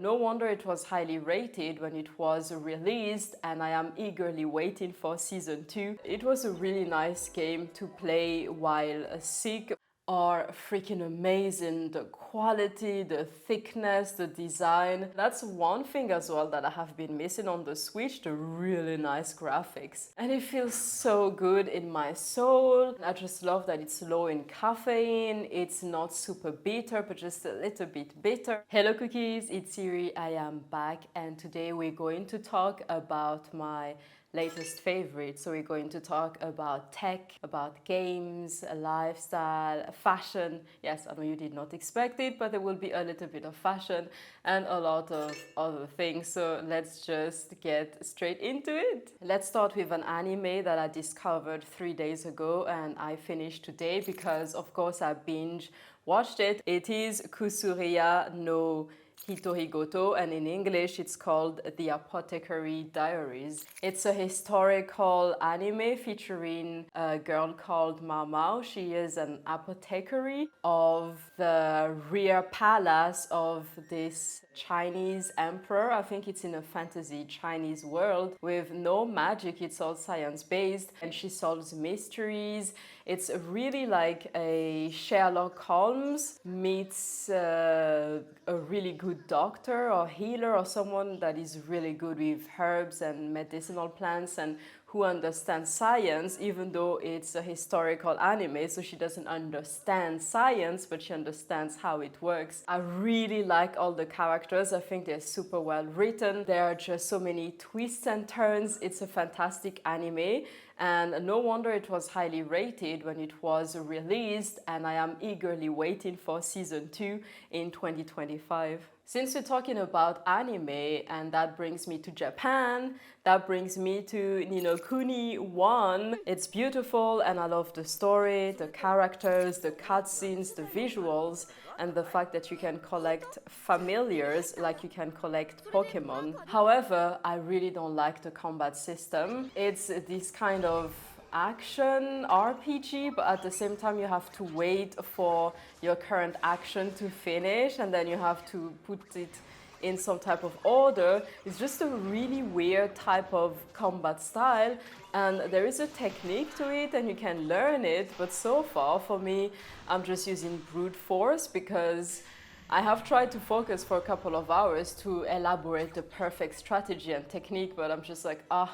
No wonder it was highly rated when it was released, and I am eagerly waiting for season 2. It was a really nice game to play while sick. Are freaking amazing. The quality, the thickness, the design. That's one thing as well that I have been missing on the Switch, the really nice graphics. And it feels so good in my soul. I just love that it's low in caffeine, it's not super bitter, but just a little bit bitter. Hello cookies, it's Siri, I am back, and today we're going to talk about my latest favorite. So we're going to talk about tech, about games, lifestyle, fashion. Yes, I know you did not expect it, but there will be a little bit of fashion and a lot of other things. So let's just get straight into it. Let's start with an anime that I discovered 3 days ago and I finished today because of course I binge watched it. It is Kusuriya no Hitohigoto, and in English it's called The Apothecary Diaries. It's a historical anime featuring a girl called Mao Mao. She is an apothecary of the rear palace of this Chinese emperor. I think it's in a fantasy Chinese world with no magic, it's all science-based, and she solves mysteries. It's really like a Sherlock Holmes meets a really good doctor or healer or someone that is really good with herbs and medicinal plants and who understands science, even though it's a historical anime, so she doesn't understand science, but she understands how it works. I really like all the characters. I think they're super well written. There are just so many twists and turns. It's a fantastic anime, and no wonder it was highly rated when it was released, and I am eagerly waiting for season 2 in 2025. Since we're talking about anime, and that brings me to Japan, that brings me to Ni no Kuni 1. It's beautiful and I love the story, the characters, the cutscenes, the visuals, and the fact that you can collect familiars like you can collect Pokemon. However, I really don't like the combat system. It's this kind of action RPG, but at the same time you have to wait for your current action to finish and then you have to put it in some type of order. It's just a really weird type of combat style, and there is a technique to it and you can learn it, but so far for me I'm just using brute force because I have tried to focus for a couple of hours to elaborate the perfect strategy and technique, but I'm just like, I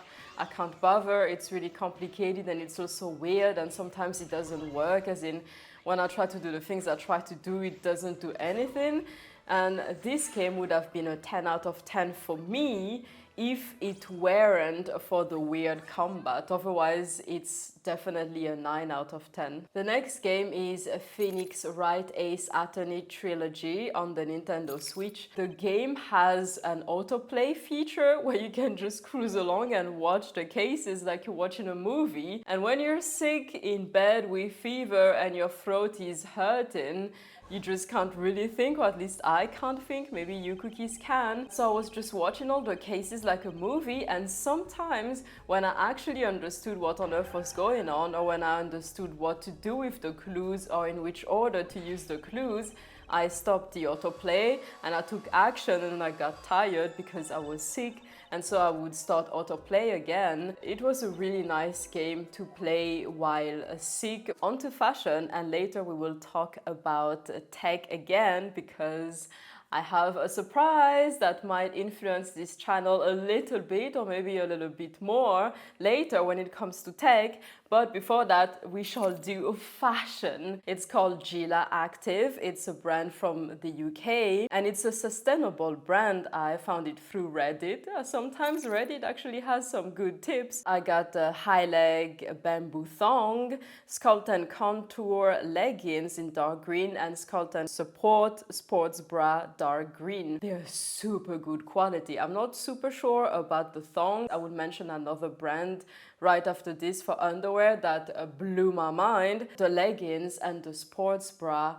can't bother. It's really complicated and it's also weird, and sometimes it doesn't work, as in when I try to do the things I try to do, it doesn't do anything. And this game would have been a 10 out of 10 for me if it weren't for the weird combat. Otherwise, it's definitely a 9 out of 10. The next game is Phoenix Wright Ace Attorney Trilogy on the Nintendo Switch. The game has an autoplay feature where you can just cruise along and watch the cases like you're watching a movie. And when you're sick in bed with fever and your throat is hurting, you just can't really think, or at least I can't think, maybe you cookies can. So I was just watching all the cases like a movie, and sometimes when I actually understood what on earth was going on, or when I understood what to do with the clues or in which order to use the clues, I stopped the autoplay and I took action, and I got tired because I was sick, and so I would start autoplay again. It was a really nice game to play while sick. On to fashion, and later we will talk about tech again because I have a surprise that might influence this channel a little bit, or maybe a little bit more later when it comes to tech. But before that, we shall do fashion. It's called Gila Active. It's a brand from the UK and it's a sustainable brand. I found it through Reddit. Sometimes Reddit actually has some good tips. I got a high leg bamboo thong, sculpt and contour leggings in dark green, and sculpt and support sports bra dark green. They're super good quality. I'm not super sure about the thong. I would mention another brand right after this for underwear that blew my mind. The leggings and the sports bra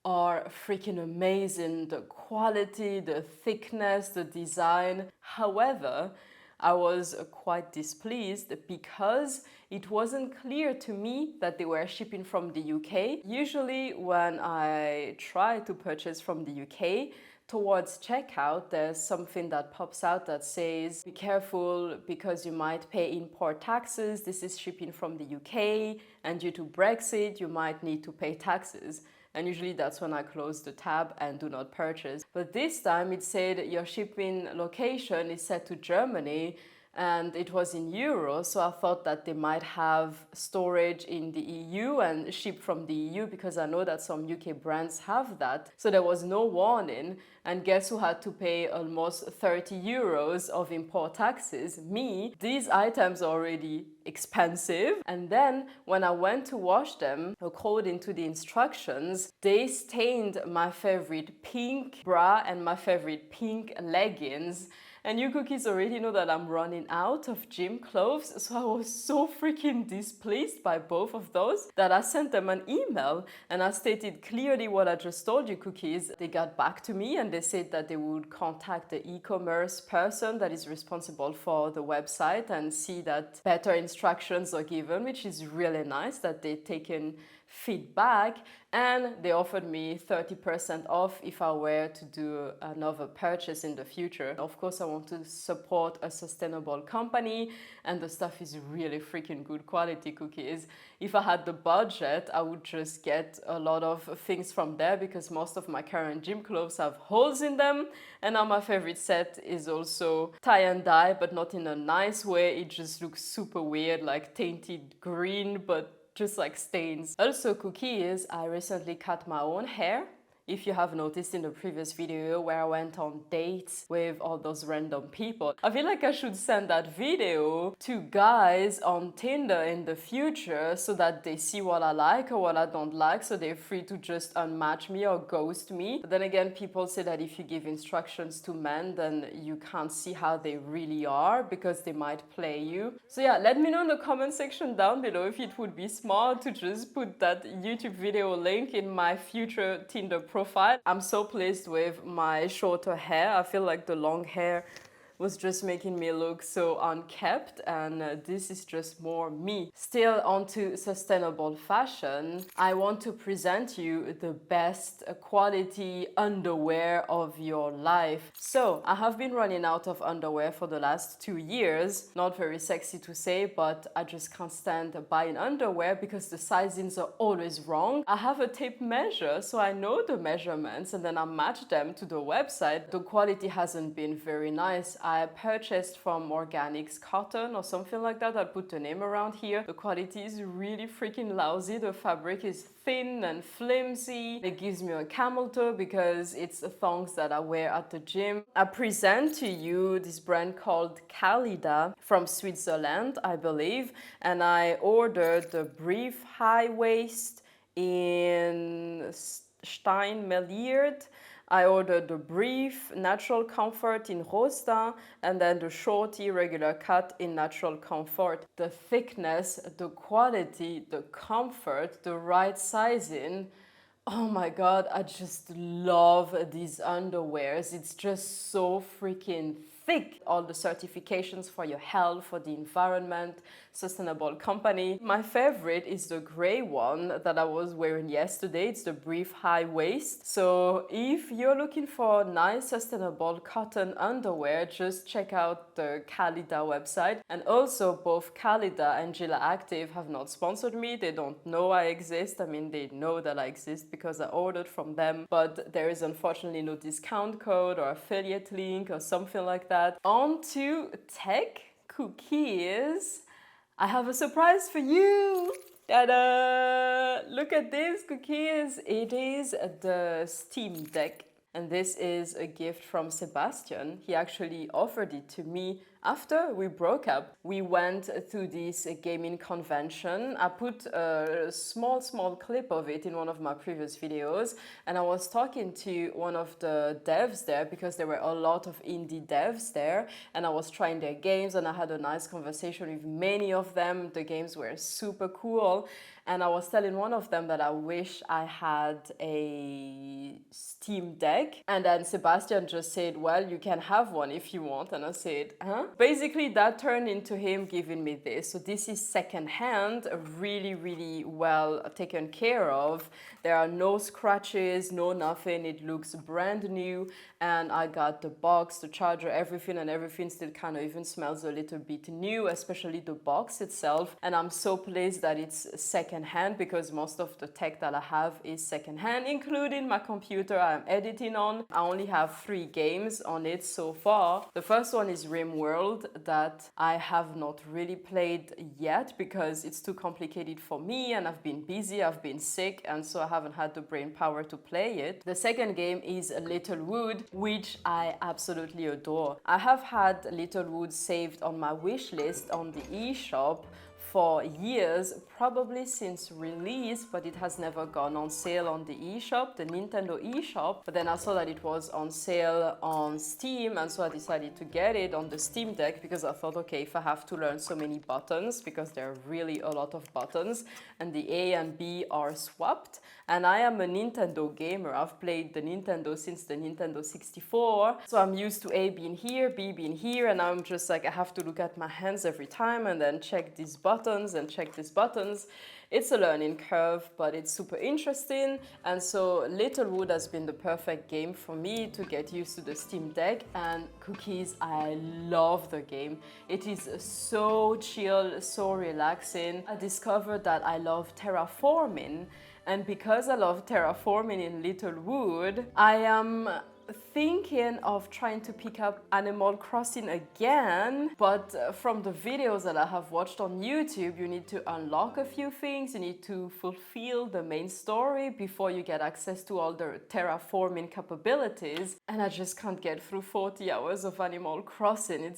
are freaking amazing. The quality, the thickness, the design. However, I was quite displeased because it wasn't clear to me that they were shipping from the UK. Usually when I try to purchase from the UK, Towards checkout, there's something that pops out that says, be careful because you might pay import taxes. This is shipping from the UK, and due to Brexit, you might need to pay taxes. And usually that's when I close the tab and do not purchase. But this time it said your shipping location is set to Germany, and it was in euros, so I thought that they might have storage in the EU and ship from the EU, because I know that some UK brands have that. So there was no warning, and guess who had to pay almost 30 euros of import taxes? Me. These items are already expensive, and then when I went to wash them, according to the instructions, they stained my favorite pink bra and my favorite pink leggings. And you cookies already know that I'm running out of gym clothes, so I was so freaking displeased by both of those that I sent them an email and I stated clearly what I just told you, cookies. They got back to me and they said that they would contact the e-commerce person that is responsible for the website and see that better instructions are given, which is really nice that they've taken feedback, and they offered me 30% off if I were to do another purchase in the future. Of course, I want to support a sustainable company, and the stuff is really freaking good quality, cookies. If I had the budget, I would just get a lot of things from there, because most of my current gym clothes have holes in them, and now my favorite set is also tie and dye, but not in a nice way. It just looks super weird, like tainted green, but just like stains. Also, cookies, I recently cut my own hair. If you have noticed in the previous video where I went on dates with all those random people, I feel like I should send that video to guys on Tinder in the future so that they see what I like or what I don't like, so they're free to just unmatch me or ghost me. But then again, people say that if you give instructions to men, then you can't see how they really are because they might play you. So yeah, let me know in the comment section down below if it would be smart to just put that YouTube video link in my future Tinder profile. I'm so pleased with my shorter hair. I feel like the long hair was just making me look so unkept, and this is just more me. Still onto sustainable fashion, I want to present you the best quality underwear of your life. So I have been running out of underwear for the last 2 years. Not very sexy to say, but I just can't stand buying underwear because the sizings are always wrong. I have a tape measure, so I know the measurements and then I match them to the website. The quality hasn't been very nice. I purchased from Organics Cotton or something like that. I'll put the name around here. The quality is really freaking lousy. The fabric is thin and flimsy. It gives me a camel toe because it's the thongs that I wear at the gym. I present to you this brand called Kalida from Switzerland, I believe, and I ordered the brief high waist in Stein Meliert. I ordered the brief natural comfort in Rosta, and then the shorty regular cut in natural comfort. The thickness, the quality, the comfort, the right sizing. Oh my god, I just love these underwears. It's just so freaking thick. All the certifications for your health, for the environment, sustainable company. My favorite is the gray one that I was wearing yesterday. It's the brief high waist. So if you're looking for nice sustainable cotton underwear, just check out the Kalida website. And also both Kalida and Gila Active have not sponsored me. They don't know I exist. I mean, they know that I exist because I ordered from them, but there is unfortunately no discount code or affiliate link or something like that. On to tech, cookies. I have a surprise for you. Ta-da! Look at this, cookies. It is the Steam Deck. And this is a gift from Sebastian. He actually offered it to me after we broke up. We went to this gaming convention. I put a small clip of it in one of my previous videos, and I was talking to one of the devs there because there were a lot of indie devs there, and I was trying their games and I had a nice conversation with many of them. The games were super cool. And I was telling one of them that I wish I had a Steam Deck. And then Sebastian just said, well, you can have one if you want. And I said, huh? Basically, that turned into him giving me this. So this is secondhand, really, really well taken care of. There are no scratches, no nothing. It looks brand new. And I got the box, the charger, everything, and everything still kind of even smells a little bit new, especially the box itself. And I'm so pleased that it's secondhand, because most of the tech that I have is secondhand, including my computer I'm editing on. I only have 3 games on it so far. The first one is RimWorld, that I have not really played yet because it's too complicated for me, and I've been busy, I've been sick, and so I haven't had the brain power to play it. The second game is Littlewood, which I absolutely adore. I have had Littlewood saved on my wish list on the eShop for years, probably since release, but it has never gone on sale on the eShop, the Nintendo eShop. But then I saw that it was on sale on Steam, and so I decided to get it on the Steam Deck, because I thought, okay, if I have to learn so many buttons, because there are really a lot of buttons, and the A and B are swapped, and I am a Nintendo gamer. I've played the Nintendo since the Nintendo 64, so I'm used to A being here, B being here, and I'm just like, I have to look at my hands every time and then check these buttons and check these buttons. It's a learning curve, but it's super interesting, and so Littlewood has been the perfect game for me to get used to the Steam Deck. And Cookies, I love the game. It is so chill, so relaxing. I discovered that I love terraforming, and because I love terraforming in Littlewood, I am thinking of trying to pick up Animal Crossing again, but from the videos that I have watched on YouTube, you need to unlock a few things, you need to fulfill the main story before you get access to all the terraforming capabilities, and I just can't get through 40 hours of Animal Crossing.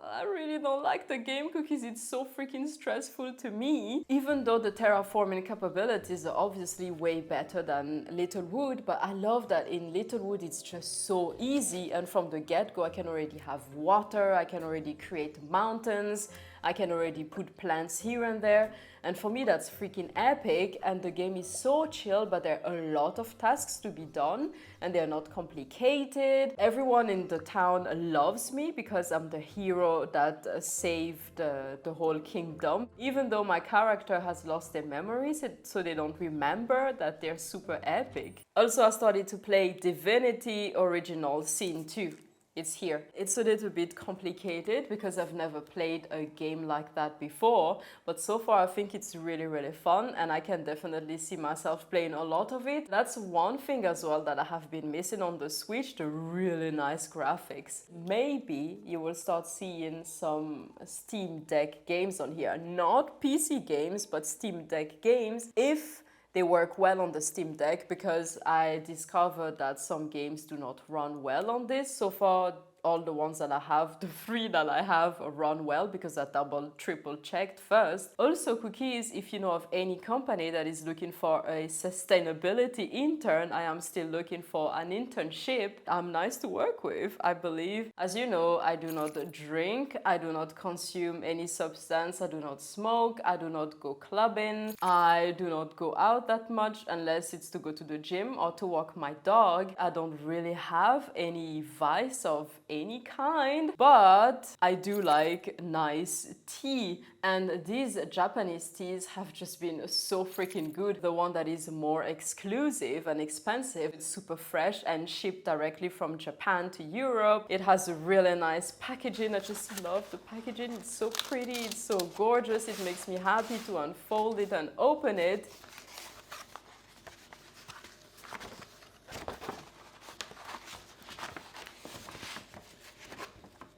I really don't like the game, Cookies. It's so freaking stressful to me, even though the terraforming capabilities are obviously way better than Littlewood, but I love that in Littlewood it's just so easy, and from the get-go I can already have water, I can already create mountains, I can already put plants here and there, and for me that's freaking epic. And the game is so chill, but there are a lot of tasks to be done, and they're not complicated. Everyone in the town loves me because I'm the hero that saved the whole kingdom, even though my character has lost their memories, so they don't remember that they're super epic. Also, I started to play Divinity Original Sin 2. It's here. It's a little bit complicated because I've never played a game like that before, but so far I think it's really, really fun, and I can definitely see myself playing a lot of it. That's one thing as well that I have been missing on the Switch, the really nice graphics. Maybe you will start seeing some Steam Deck games on here. Not PC games, but Steam Deck games, if they work well on the Steam Deck, because I discovered that some games do not run well on this. So far, all the ones that I have, the 3 that I have, run well because I double, triple checked first. Also, Cookies, if you know of any company that is looking for a sustainability intern, I am still looking for an internship. I'm nice to work with, I believe. As you know, I do not drink, I do not consume any substance, I do not smoke, I do not go clubbing, I do not go out that much unless it's to go to the gym or to walk my dog. I don't really have any vice of any kind, but I do like nice tea, and these Japanese teas have just been so freaking good. The one that is more exclusive and expensive, it's super fresh and shipped directly from Japan to Europe. It has a really nice packaging. I just love the packaging. It's so pretty, it's so gorgeous. It makes me happy to unfold it and open it.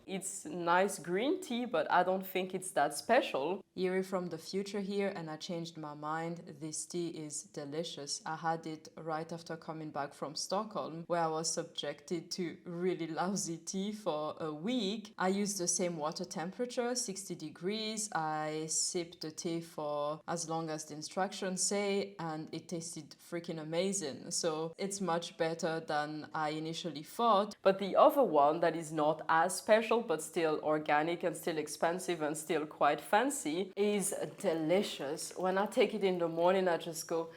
It's nice green tea, but I don't think it's that special. Yuri from the future here, and I changed my mind. This tea is delicious. I had it right after coming back from Stockholm, where I was subjected to really lousy tea for a week. I used the same water temperature, 60 degrees. I sipped the tea for as long as the instructions say, and it tasted freaking amazing. So it's much better than I initially thought. But the other one that is not as special, but still organic and still expensive and still quite fancy, is delicious. When I take it in the morning, I just go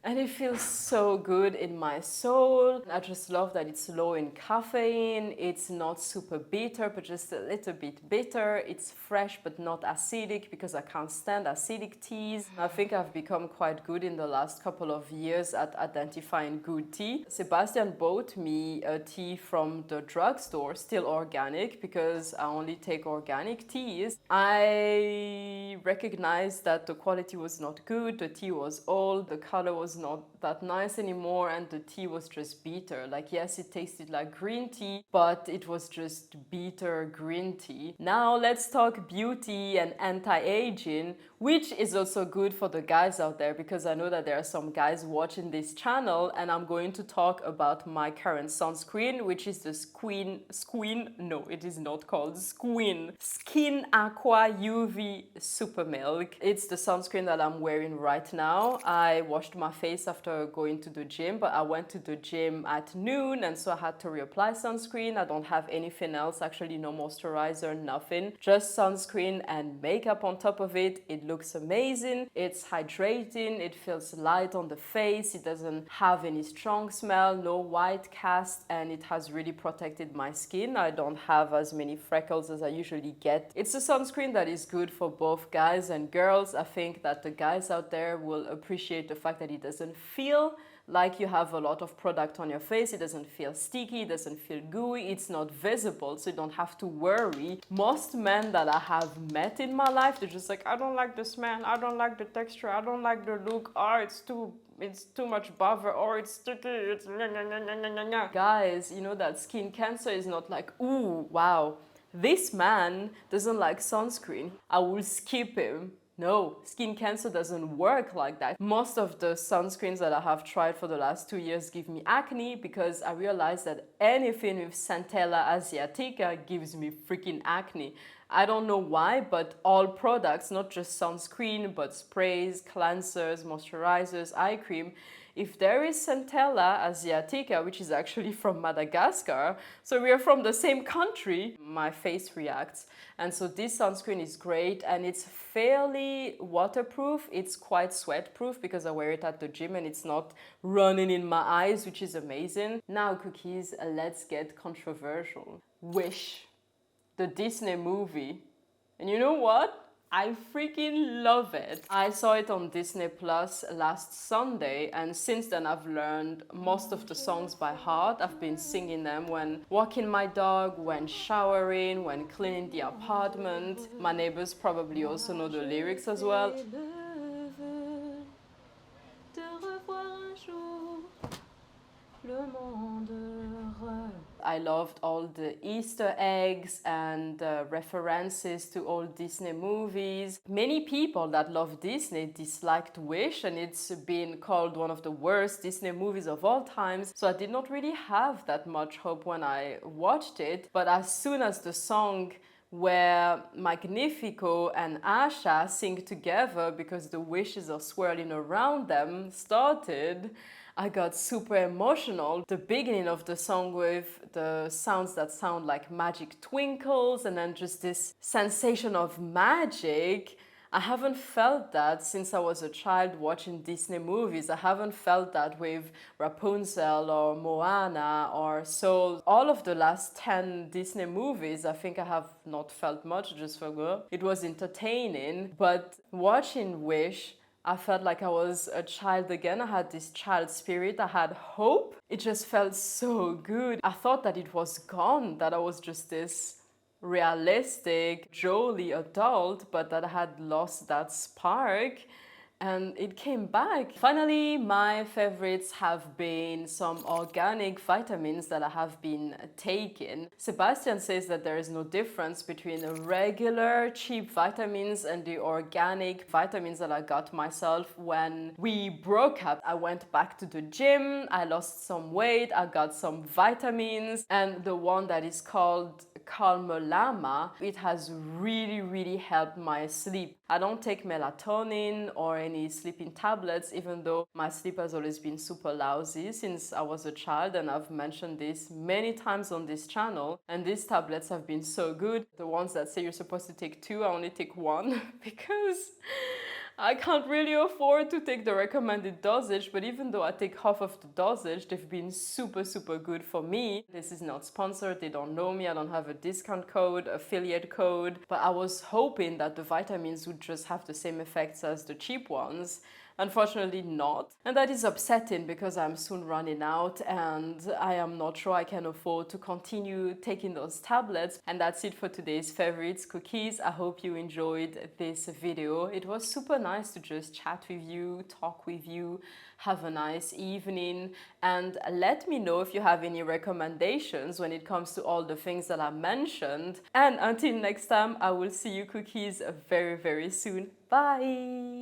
and it feels so good in my soul. I just love that it's low in caffeine, it's not super bitter but just a little bit bitter, it's fresh but not acidic because I can't stand acidic teas. I think I've become quite good in the last couple of years at identifying good tea. Sebastian bought me a tea from the drugstore, still organic, because I only take organic teas. I recognized that the quality was not good, the tea was old, the color was not that nice anymore, and the tea was just bitter. Like, yes, it tasted like green tea, but it was just bitter green tea. Now let's talk beauty and anti-aging, which is also good for the guys out there, because I know that there are some guys watching this channel, and I'm going to talk about my current sunscreen, which is the no, it is not called Skin Aqua UV Super Milk. It's the sunscreen that I'm wearing right now. I washed my face after going to the gym, but I went to the gym at noon, and so I had to reapply sunscreen. I don't have anything else, actually no moisturizer, nothing, just sunscreen and makeup on top of it. It looks amazing, it's hydrating, it feels light on the face, it doesn't have any strong smell, no white cast, and it has really protected my skin. I don't have as many freckles as I usually get. It's a sunscreen that is good for both guys and girls. I think that the guys out there will appreciate the fact that it doesn't feel like you have a lot of product on your face. It doesn't feel sticky, it doesn't feel gooey, it's not visible, so you don't have to worry. Most men that I have met in my life, they're just like, I don't like the smell, I don't like the texture, I don't like the look, oh, it's too much bother, or it's sticky, it's Guys, you know that skin cancer is not like, ooh, wow, this man doesn't like sunscreen, I will skip him. No, skin cancer doesn't work like that. Most of the sunscreens that I have tried for the last 2 years give me acne, because I realized that anything with Centella asiatica gives me freaking acne. I don't know why, but all products, not just sunscreen, but sprays, cleansers, moisturizers, eye cream, if there is Centella asiatica, which is actually from Madagascar, so we are from the same country, my face reacts. And so this sunscreen is great, and it's fairly waterproof. It's quite sweat-proof because I wear it at the gym and it's not running in my eyes, which is amazing. Now, cookies, let's get controversial. Wish, the Disney movie. And you know what? I freaking love it. I saw it on Disney Plus last Sunday, and since then I've learned most of the songs by heart. I've been singing them when walking my dog, when showering, when cleaning the apartment. My neighbors probably also know the lyrics as well. I loved all the Easter eggs and references to old Disney movies. Many people that love Disney disliked Wish, and it's been called one of the worst Disney movies of all times. So I did not really have that much hope when I watched it. But as soon as the song where Magnifico and Asha sing together because the wishes are swirling around them started, I got super emotional. The beginning of the song with the sounds that sound like magic twinkles and then just this sensation of magic. I haven't felt that since I was a child watching Disney movies. I haven't felt that with Rapunzel or Moana or Soul. All of the last 10 Disney movies, I think I have not felt much, just forgot. It was entertaining, but watching Wish, I felt like I was a child again. I had this child spirit, I had hope. It just felt so good. I thought that it was gone, that I was just this realistic, jolly adult, but that I had lost that spark. And it came back. Finally, my favorites have been some organic vitamins that I have been taking. Sebastian says that there is no difference between the regular cheap vitamins and the organic vitamins that I got myself when we broke up. I went back to the gym, I lost some weight, I got some vitamins, and the one that is called Calmer Lama, it has really helped my sleep. I don't take melatonin or any sleeping tablets, even though my sleep has always been super lousy since I was a child, and I've mentioned this many times on this channel, and these tablets have been so good. The ones that say you're supposed to take two, I only take one because I can't really afford to take the recommended dosage, but even though I take half of the dosage, they've been super, super good for me. This is not sponsored, they don't know me, I don't have a discount code, affiliate code, but I was hoping that the vitamins would just have the same effects as the cheap ones. Unfortunately not. And that is upsetting because I'm soon running out and I am not sure I can afford to continue taking those tablets. And that's it for today's favorites cookies. I hope you enjoyed this video. It was super nice to just chat with you, talk with you, have a nice evening, and let me know if you have any recommendations when it comes to all the things that I mentioned. And until next time, I will see you cookies very, very soon. Bye!